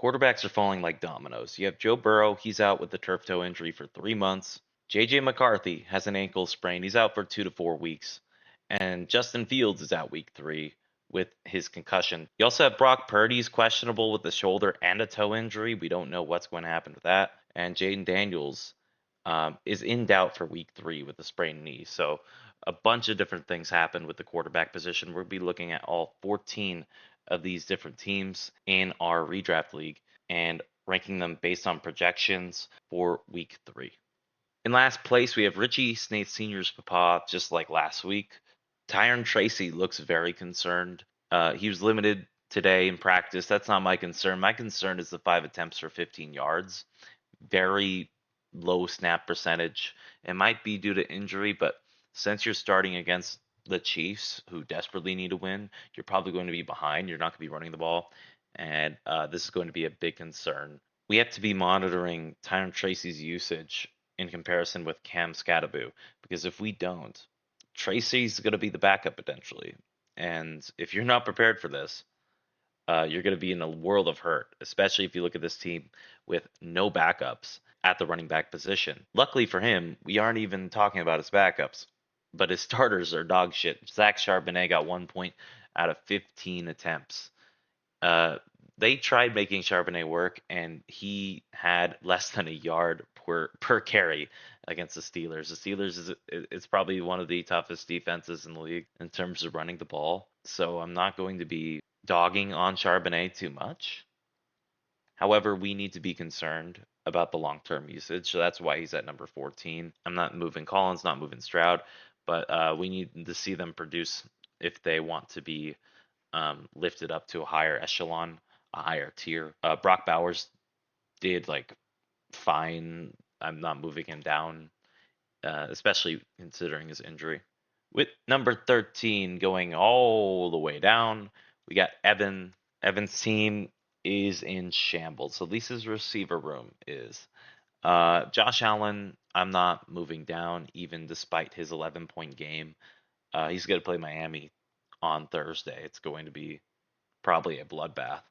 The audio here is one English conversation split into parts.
quarterbacks are falling like dominoes. You have Joe Burrow, he's out with the turf toe injury for 3 months. JJ McCarthy has an ankle sprain, he's out for 2 to 4 weeks. And Justin Fields is out week 3 with his concussion. You also have Brock Purdy's questionable with the shoulder and a toe injury. We don't know what's going to happen with that. And Jaden Daniels is in doubt for week 3 with a sprained knee. So a bunch of different things happen with the quarterback position. We'll be looking at all 14 of these different teams in our redraft league and ranking them based on projections for week 3. In last place, we have Richie Snaith Sr.'s papa, just like last week. Tyron Tracy looks very concerned. He was limited today in practice. That's not my concern. My concern is the 5 attempts for 15 yards. Very low snap percentage. It might be due to injury, but since you're starting against the Chiefs, who desperately need to win, you're probably going to be behind. You're not going to be running the ball, and this is going to be a big concern. We have to be monitoring Tyron Tracy's usage in comparison with Cam Scattaboo, because if we don't, Tracy's going to be the backup potentially. And if you're not prepared for this, you're going to be in a world of hurt, especially if you look at this team with no backups at the running back position. Luckily for him, we aren't even talking about his backups, but his starters are dog shit. Zach Charbonnet got 1 point out of 15 attempts. They tried making Charbonnet work, and he had less than a yard per carry against the Steelers. The Steelers is probably one of the toughest defenses in the league in terms of running the ball. So I'm not going to be dogging on Charbonnet too much. However, we need to be concerned about the long-term usage, so that's why he's at number 14. I'm not moving Collins, not moving Stroud, but we need to see them produce if they want to be lifted up to a higher echelon, a higher tier. Brock Bowers did like fine. I'm not moving him down, especially considering his injury. With number 13 going all the way down, we got Evan. Evan's team is in shambles. So Lisa's receiver room is. Josh Allen, I'm not moving down, even despite his 11-point game. He's going to play Miami on Thursday. It's going to be probably a bloodbath.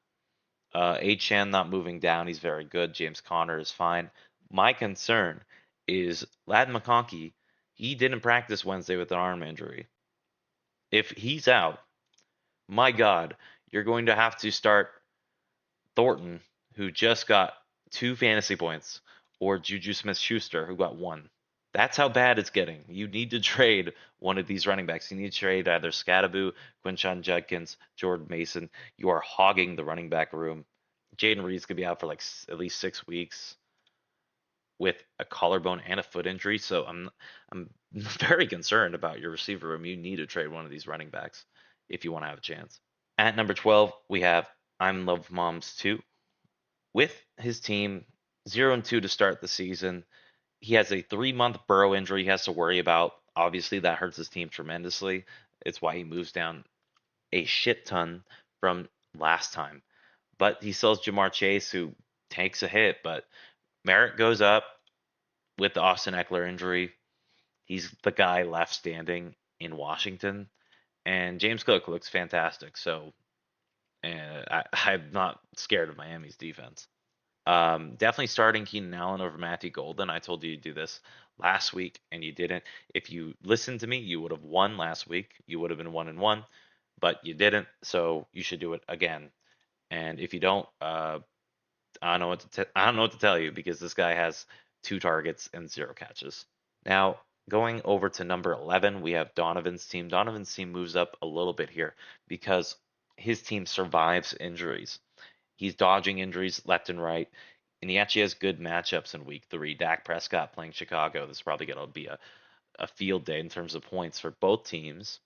Chan not moving down. He's very good. James Conner is fine. My concern is Lad McConkey. He didn't practice Wednesday with an arm injury. If he's out, my God, you're going to have to start Thornton, who just got 2 fantasy points, or Juju Smith-Schuster, who got 1. That's how bad it's getting. You need to trade one of these running backs. You need to trade either Scattaboo, Quinshon Judkins, Jordan Mason. You are hogging the running back room. Jaden Reed's going to be out for like at least 6 weeks with a collarbone and a foot injury. So I'm very concerned about your receiver room. You need to trade one of these running backs if you want to have a chance. At number 12, we have I'm Love Moms 2. With his team 0-2 to start the season, he has a 3-month Burrow injury he has to worry about. Obviously, that hurts his team tremendously. It's why he moves down a shit ton from last time. But he still has Jamar Chase, who takes a hit, but Merritt goes up with the Austin Eckler injury. He's the guy left standing in Washington. And James Cook looks fantastic. So I'm not scared of Miami's defense. Definitely starting Keenan Allen over Matthew Golden. I told you to do this last week, and you didn't. If you listened to me, you would have won last week. You would have been 1-1, but you didn't. So you should do it again. And if you don't, I don't know I don't know what to tell you, because this guy has 2 targets and 0 catches. Now, going over to number 11, we have Donovan's team. Donovan's team moves up a little bit here because his team survives injuries. He's dodging injuries left and right, and he actually has good matchups in week 3. Dak Prescott playing Chicago. This is probably going to be a field day in terms of points for both teams.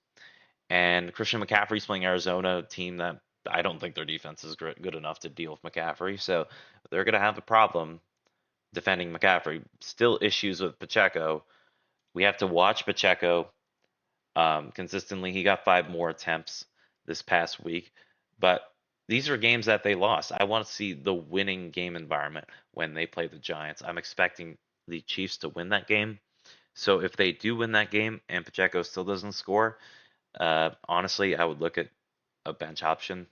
And Christian McCaffrey's playing Arizona, a team that I don't think their defense is good enough to deal with McCaffrey. So they're going to have a problem defending McCaffrey. Still issues with Pacheco. We have to watch Pacheco consistently. He got 5 more attempts this past week, but these are games that they lost. I want to see the winning game environment when they play the Giants. I'm expecting the Chiefs to win that game. So if they do win that game and Pacheco still doesn't score, honestly, I would look at a bench option,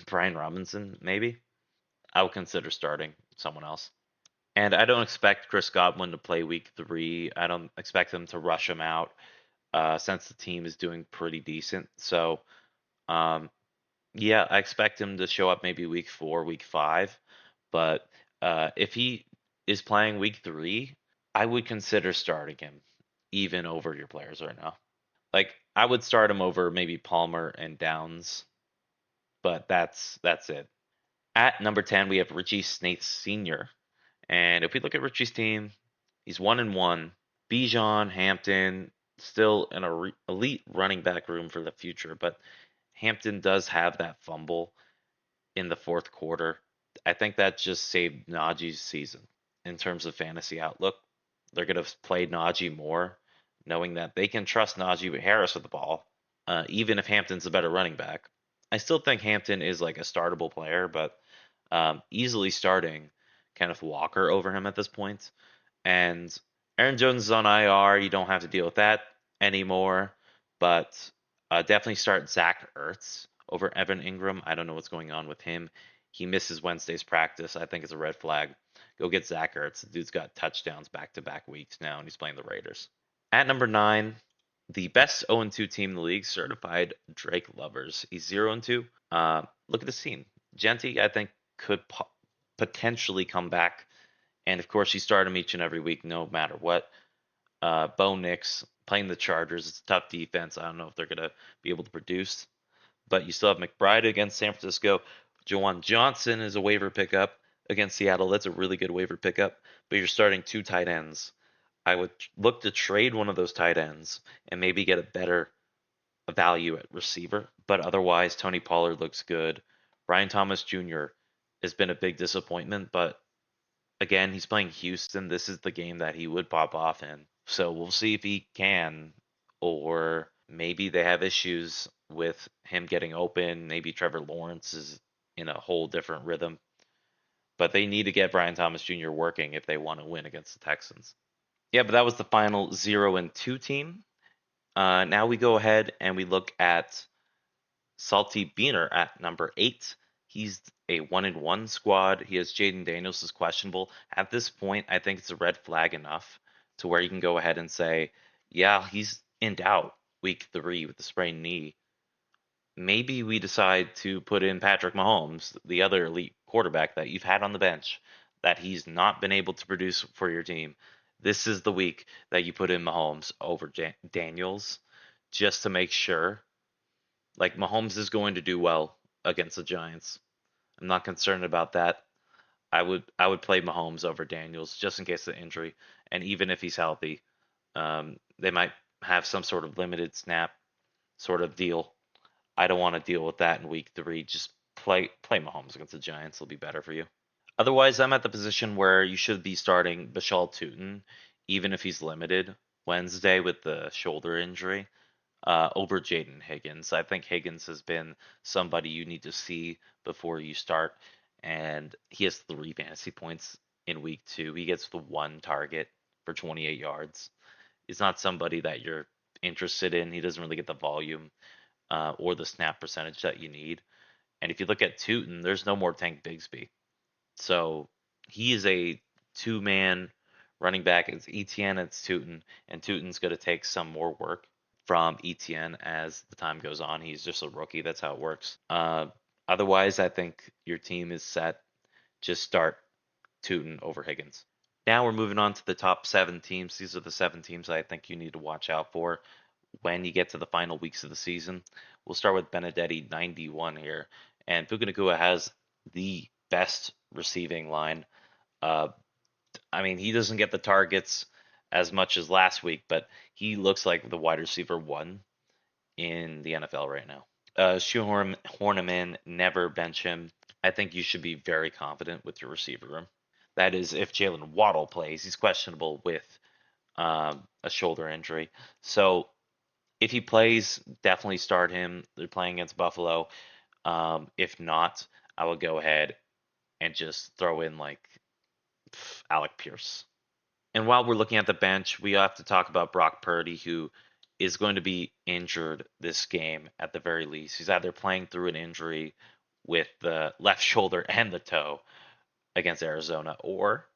Brian Robinson, maybe. I would consider starting someone else. And I don't expect Chris Godwin to play week 3. I don't expect them to rush him out since the team is doing pretty decent. So, um, yeah, I expect him to show up maybe week 4, week 5. But if he is playing week 3, I would consider starting him even over your players right now. Like I would start him over maybe Palmer and Downs, but that's it. At number 10, we have Richie Snaith Sr. And if we look at Richie's team, he's 1-1. Bijan, Hampton, still an elite running back room for the future, but Hampton does have that fumble in the fourth quarter. I think that just saved Najee's season in terms of fantasy outlook. They're going to play Najee more, knowing that they can trust Najee Harris with the ball, even if Hampton's a better running back. I still think Hampton is like a startable player, but easily starting Kenneth Walker over him at this point. And Aaron Jones is on IR. You don't have to deal with that anymore. But definitely start Zach Ertz over Evan Ingram. I don't know what's going on with him. He misses Wednesday's practice. I think it's a red flag. Go get Zach Ertz. The dude's got touchdowns back to back weeks now, and he's playing the Raiders. At number 9, the best 0-2 team in the league, certified Drake lovers. He's 0-2. Look at this team. Genti, I think, could potentially come back. And of course, you start him each and every week, no matter what. Bo Nix playing the Chargers. It's a tough defense. I don't know if they're going to be able to produce. But you still have McBride against San Francisco. Jawan Johnson is a waiver pickup against Seattle. That's a really good waiver pickup. But you're starting 2 tight ends. I would look to trade one of those tight ends and maybe get a better value at receiver. But otherwise, Tony Pollard looks good. Brian Thomas Jr. has been a big disappointment, but again, he's playing Houston. This is the game that he would pop off in. So we'll see if he can, or maybe they have issues with him getting open. Maybe Trevor Lawrence is in a whole different rhythm. But they need to get Brian Thomas Jr. working if they want to win against the Texans. Yeah, but that was the final 0-2 team. Now we go ahead and we look at Salty Beaner at number 8. He's a 1-1 squad. He has Jaden Daniels is questionable. At this point, I think it's a red flag enough to where you can go ahead and say, yeah, he's in doubt week 3 with the sprained knee. Maybe we decide to put in Patrick Mahomes, the other elite quarterback that you've had on the bench, that he's not been able to produce for your team. This is the week that you put in Mahomes over Daniels just to make sure. Like Mahomes is going to do well against the Giants. I'm not concerned about that. I would play Mahomes over Daniels just in case of the injury, and even if he's healthy, they might have some sort of limited snap sort of deal. I don't want to deal with that in week 3. Just play Mahomes against the Giants. It'll be better for you. Otherwise, I'm at the position where you should be starting Bashal Tutin, even if he's limited Wednesday with the shoulder injury, over Jaden Higgins. I think Higgins has been somebody you need to see before you start, and he has 3 fantasy points in week 2. He gets the 1 target for 28 yards. He's not somebody that you're interested in. He doesn't really get the volume or the snap percentage that you need. And if you look at Tootin, there's no more Tank Bigsby. So he is a 2-man running back. It's ETN, it's Tootin, and Tootin's going to take some more work from ETN as the time goes on. He's just a rookie. That's how it works. Otherwise, I think your team is set. Just start Tootin over Higgins. Now we're moving on to the top 7 teams. These are the 7 teams I think you need to watch out for when you get to the final weeks of the season. We'll start with Benedetti 91 here. And Puka Nacua has the best receiving line. Uh, I mean, he doesn't get the targets as much as last week, but he looks like the wide receiver 1 in the NFL right now. Shoehorn him in, never bench him. I think you should be very confident with your receiver room. That is, if Jalen Waddle plays, he's questionable with a shoulder injury. So if he plays, definitely start him. They're playing against Buffalo. If not, I would go ahead and just throw in like Alec Pierce. And while we're looking at the bench, we have to talk about Brock Purdy, who is going to be injured this game at the very least. He's either playing through an injury with the left shoulder and the toe, against Arizona, or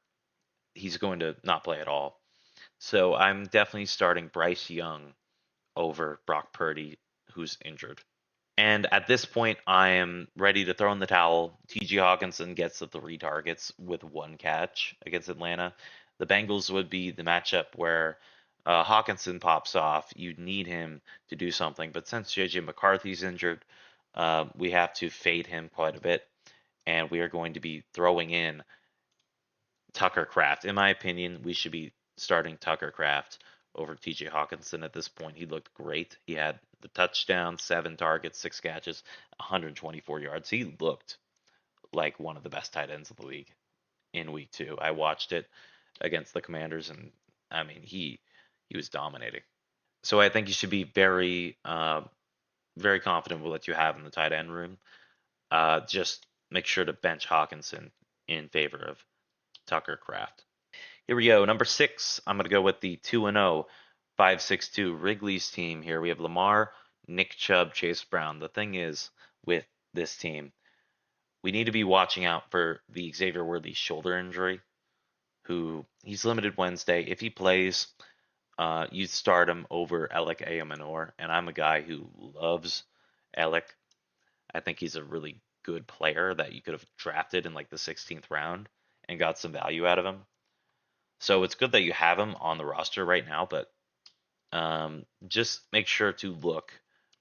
he's going to not play at all. So I'm definitely starting Bryce Young over Brock Purdy, who's injured. And at this point, I am ready to throw in the towel. T.J. Hawkinson gets the 3 targets with 1 catch against Atlanta. The Bengals would be the matchup where Hawkinson pops off. You need him to do something. But since J.J. McCarthy's injured, we have to fade him quite a bit. And we are going to be throwing in Tucker Kraft. In my opinion, we should be starting Tucker Kraft over TJ Hawkinson at this point. He looked great. He had the touchdown, 7 targets, 6 catches, 124 yards. He looked like one of the best tight ends of the league in week 2. I watched it against the Commanders, and I mean he was dominating. So I think you should be very confident with what you have in the tight end room. Just make sure to bench Hawkinson in favor of Tucker Kraft. Here we go. Number 6, I'm going to go with the 2-0 5-6-2 Wrigley's team here. We have Lamar, Nick Chubb, Chase Brown. The thing is with this team, we need to be watching out for the Xavier Worthy shoulder injury, who he's limited Wednesday. If he plays, you start him over Alec Ayamanor, and I'm a guy who loves Alec. I think he's a really good player that you could have drafted in like the 16th round and got some value out of him. So it's good that you have him on the roster right now, but just make sure to look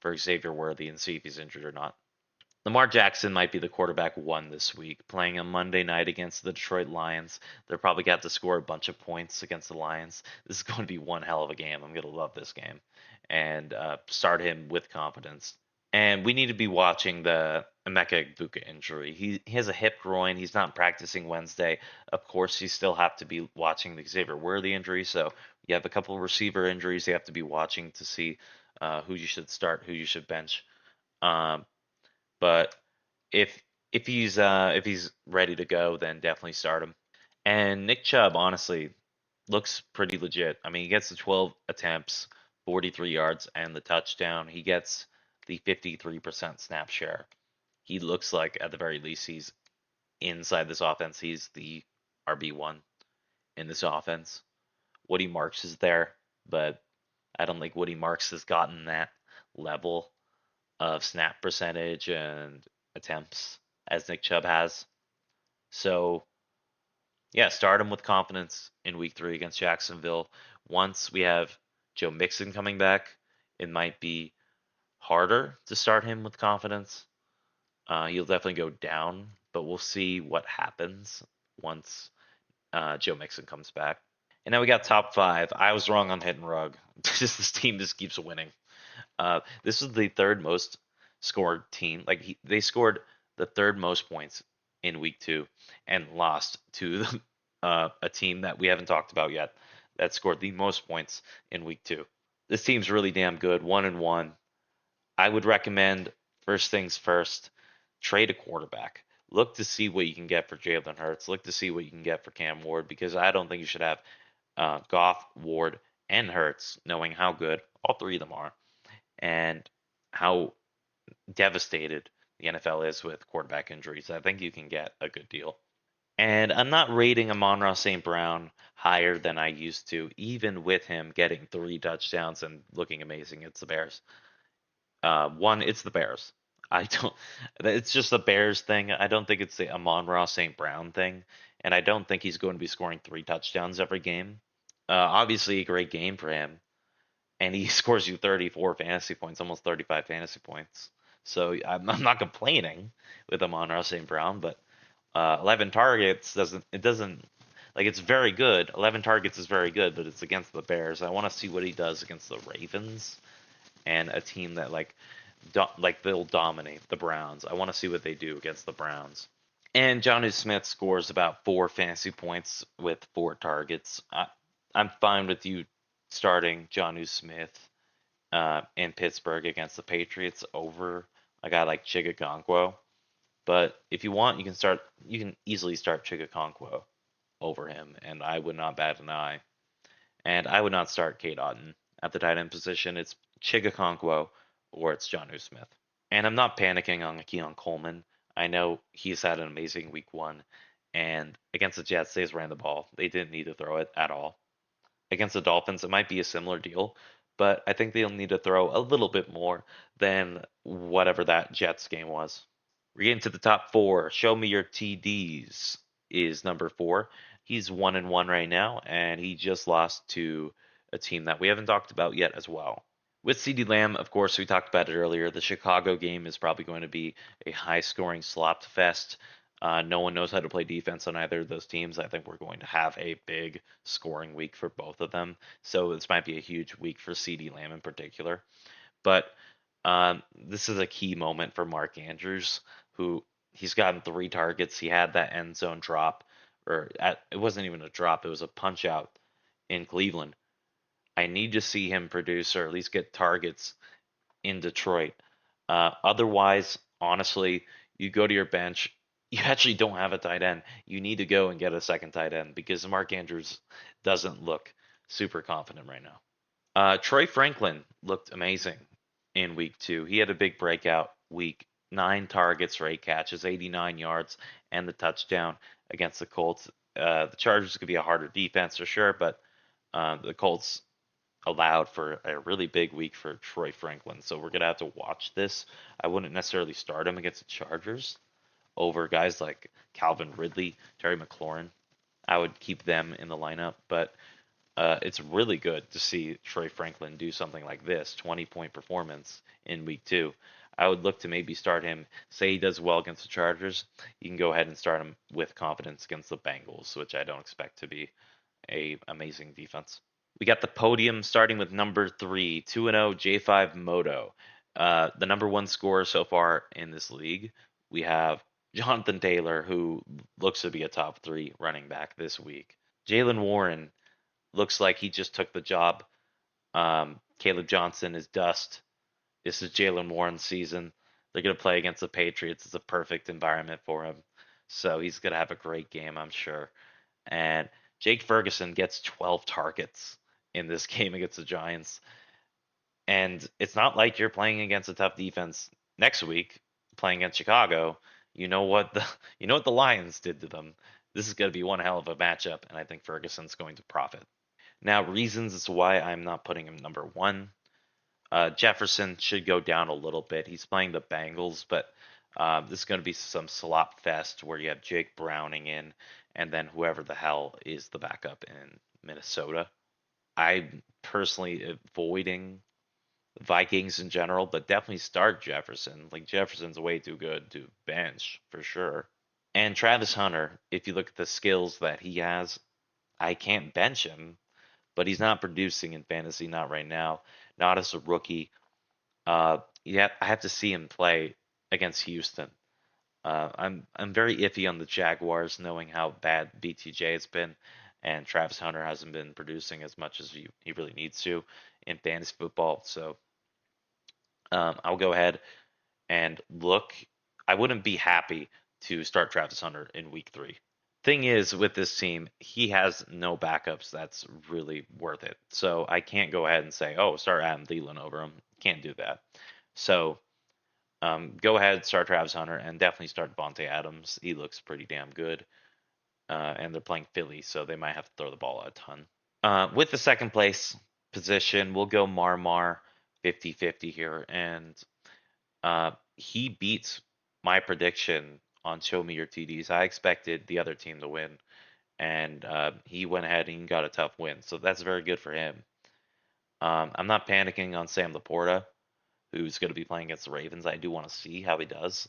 for Xavier Worthy and see if he's injured or not. Lamar Jackson might be the quarterback 1 this week, playing on Monday night against the Detroit Lions. They're probably got to score a bunch of points against the Lions. This is going to be one hell of a game. I'm going to love this game and start him with confidence. And we need to be watching the Emeka Egbuka injury. He has a hip groin. He's not practicing Wednesday. Of course, you still have to be watching the Xavier Worthy injury. So you have a couple of receiver injuries you have to be watching to see who you should start, who you should bench. Um, but if if he's ready to go, then definitely start him. And Nick Chubb, honestly, looks pretty legit. I mean, he gets the 12 attempts, 43 yards, and the touchdown. He gets the 53% snap share. He looks like, at the very least, he's inside this offense. He's the RB1 in this offense. Woody Marks is there, but I don't think Woody Marks has gotten that level of snap percentage and attempts as Nick Chubb has. So yeah, start him with confidence in week 3 against Jacksonville. Once we have Joe Mixon coming back, it might be harder to start him with confidence. He'll definitely go down, but we'll see what happens once Joe Mixon comes back. And now we got top 5. I was wrong on Hit and Rug. This team just keeps winning. This is the third most scored team. Like they scored the third most points in week 2 and lost to a team that we haven't talked about yet that scored the most points in week 2. This team's really damn good, 1-1. I would recommend first things first, trade a quarterback. Look to see what you can get for Jalen Hurts. Look to see what you can get for Cam Ward because I don't think you should have Goff, Ward, and Hurts, knowing how good all 3 of them are and how devastated the NFL is with quarterback injuries. I think you can get a good deal. And I'm not rating Amon-Ra St. Brown higher than I used to, even with him getting 3 touchdowns and looking amazing. It's the Bears. It's the Bears. I don't. It's just the Bears thing. I don't think it's the Amon-Ra St. Brown thing, and I don't think he's going to be scoring 3 touchdowns every game. Obviously, a great game for him, and he scores you 34 fantasy points, almost 35 fantasy points. So I'm not complaining with Amon-Ra St. Brown, but 11 targets doesn't like it's very good. 11 targets is very good, but it's against the Bears. I want to see what he does against the Ravens and a team that like they'll dominate the Browns. I want to see what they do against the Browns. And Jonnu Smith scores about 4 fantasy points with 4 targets. I'm fine with you starting Jonnu Smith in Pittsburgh against the Patriots over a guy like Chigakonkwo. But if you want, you can easily start Chigakonkwo over him, and I would not bat an eye. And I would not start Kate Otten at the tight end position. It's Chigakonkwo or it's Jonnu Smith. And I'm not panicking on Keon Coleman. I know he's had an amazing week 1, And against the Jets, they just ran the ball. They didn't need to throw it at all. Against the Dolphins, it might be a similar deal, but I think they'll need to throw a little bit more than whatever that Jets game was. We're getting to the top four. Show me your TDs is number four. He's 1-1 right now, and he just lost to a team that we haven't talked about yet as well. With CeeDee Lamb, of course, we talked about it earlier. The Chicago game is probably going to be a high scoring slop fest. No one knows how to play defense on either of those teams. I think we're going to have a big scoring week for both of them. So this might be a huge week for CeeDee Lamb in particular. But this is a key moment for Mark Andrews, who he's gotten 3 targets. He had that end zone drop, it wasn't even a drop, it was a punch out in Cleveland. I need to see him produce or at least get targets in Detroit. Otherwise, honestly, you go to your bench. You actually don't have a tight end. You need to go and get a second tight end because Mark Andrews doesn't look super confident right now. Troy Franklin looked amazing in week 2. He had a big breakout week. 9 targets for 8 catches, 89 yards, and the touchdown against the Colts. The Chargers could be a harder defense for sure, but the Colts allowed for a really big week for Troy Franklin. So we're gonna have to watch this. I wouldn't necessarily start him against the Chargers over guys like Calvin Ridley, Terry McLaurin. I would keep them in the lineup, but it's really good to see Troy Franklin do something like this 20-point performance in week 2. I would look to maybe start him. Say he does well against the Chargers, you can go ahead and start him with confidence against the Bengals, which I don't expect to be a amazing defense. We got the podium starting with number 3, 2-0 J5 Moto. The number 1 scorer so far in this league. We have Jonathan Taylor, who looks to be a top 3 running back this week. Jalen Warren looks like he just took the job. Caleb Johnson is dust. This is Jalen Warren's season. They're going to play against the Patriots. It's a perfect environment for him. So he's going to have a great game, I'm sure. And Jake Ferguson gets 12 targets in this game against the Giants. And it's not like you're playing against a tough defense next week, playing against Chicago. You know what the Lions did to them. This is going to be one hell of a matchup, and I think Ferguson's going to profit. Now, reasons as to why I'm not putting him number 1. Jefferson should go down a little bit. He's playing the Bengals, but this is going to be some slop fest where you have Jake Browning in, and then whoever the hell is the backup in Minnesota. I'm personally avoiding Vikings in general, but definitely start Jefferson. Like Jefferson's way too good to bench for sure. And Travis Hunter, if you look at the skills that he has, I can't bench him, but he's not producing in fantasy, not right now, not as a rookie. Yeah, I have to see him play against Houston. I'm very iffy on the Jaguars, knowing how bad BTJ has been, and Travis Hunter hasn't been producing as much as he really needs to in fantasy football. So I'll go ahead and look. I wouldn't be happy to start Travis Hunter in week 3. Thing is, with this team, he has no backups that's really worth it. So I can't go ahead and say, oh, start Adam Thielen over him. Can't do that. So go ahead, start Travis Hunter, and definitely start Devontae Adams. He looks pretty damn good. And they're playing Philly, so they might have to throw the ball a ton. With the second place position, we'll go Mar 50-50 here. And he beats my prediction on Show Me Your TDs. I expected the other team to win, and he went ahead and got a tough win. So that's very good for him. I'm not panicking on Sam Laporta, who's going to be playing against the Ravens. I do want to see how he does,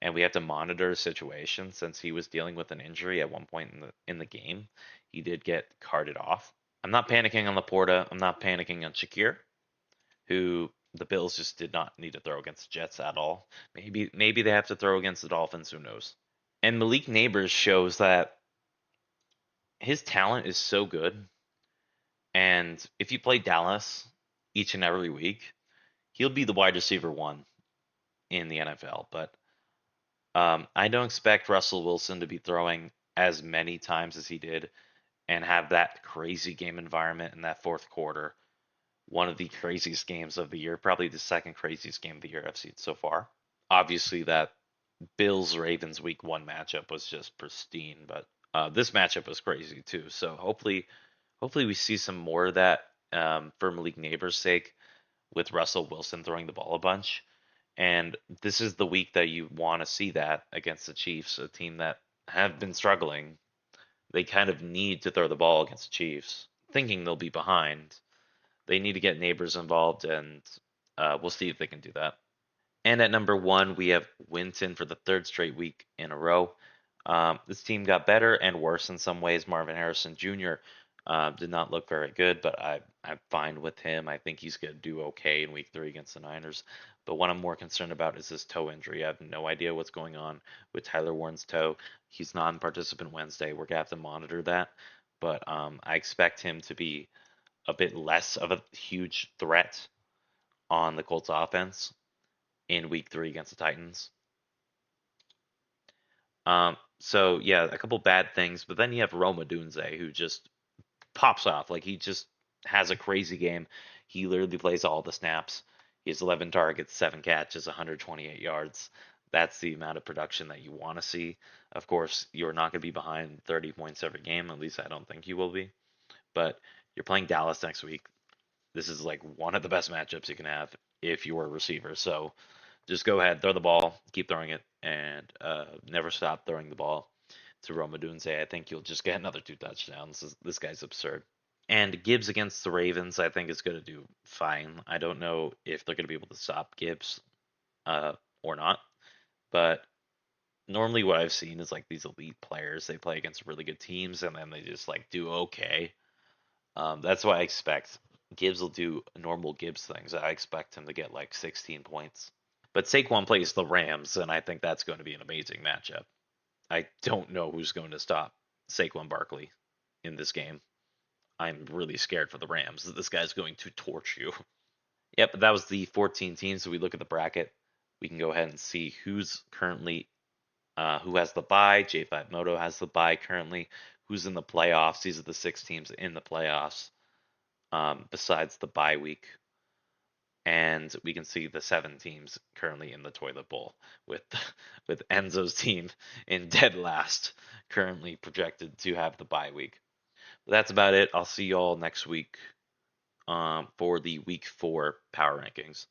and we have to monitor the situation since he was dealing with an injury at one point in the game. He did get carted off. I'm not panicking on Laporta. I'm not panicking on Shakir, who the Bills just did not need to throw against the Jets at all. Maybe they have to throw against the Dolphins. Who knows? And Malik Neighbors shows that his talent is so good, and if you play Dallas each and every week, he'll be the wide receiver 1 in the NFL. But I don't expect Russell Wilson to be throwing as many times as he did and have that crazy game environment in that fourth quarter. One of the craziest games of the year, probably the second craziest game of the year I've seen so far. Obviously, that Bills Ravens week 1 matchup was just pristine, but this matchup was crazy too. So hopefully we see some more of that for Malik Neighbors' sake with Russell Wilson throwing the ball a bunch. And this is the week that you want to see that against the Chiefs, a team that have been struggling. They kind of need to throw the ball against the Chiefs, thinking they'll be behind. They need to get Neighbors involved, and we'll see if they can do that. And at number one, we have Winton for the third straight week in a row. This team got better and worse in some ways. Marvin Harrison Jr. Did not look very good, but I'm fine with him. I think he's going to do okay in week three against the Niners. But what I'm more concerned about is his toe injury. I have no idea what's going on with Tyler Warren's toe. He's non-participant Wednesday. We're going to have to monitor that. But I expect him to be a bit less of a huge threat on the Colts offense in week three against the Titans. So yeah, a couple bad things, but then you have Roma Dunze who just pops off. Like he just has a crazy game. He literally plays all the snaps. He has 11 targets, 7 catches, 128 yards. That's the amount of production that you want to see. Of course, you're not going to be behind 30 points every game. At least I don't think you will be. But you're playing Dallas next week. This is like one of the best matchups you can have if you're a receiver. So just go ahead, throw the ball, keep throwing it, and never stop throwing the ball to Roma Dunze. I think you'll just get another 2 touchdowns. This guy's absurd. And Gibbs against the Ravens, I think is going to do fine. I don't know if they're going to be able to stop Gibbs uh, or not, but normally what I've seen is like these elite players, they play against really good teams and then they just like do okay. That's why I expect Gibbs will do normal Gibbs things. I expect him to get like 16 points. But Saquon plays the Rams, and I think that's going to be an amazing matchup. I don't know who's going to stop Saquon Barkley in this game. I'm really scared for the Rams. This guy's going to torch you. Yep, that was the 14 teams. So we look at the bracket. We can go ahead and see who's currently who has the bye. J5 Moto has the bye currently. Who's in the playoffs? These are the 6 teams in the playoffs. Besides the bye week, and we can see the 7 teams currently in the toilet bowl with with Enzo's team in dead last, currently projected to have the bye week. But that's about it. I'll see y'all next week for the week 4 power rankings.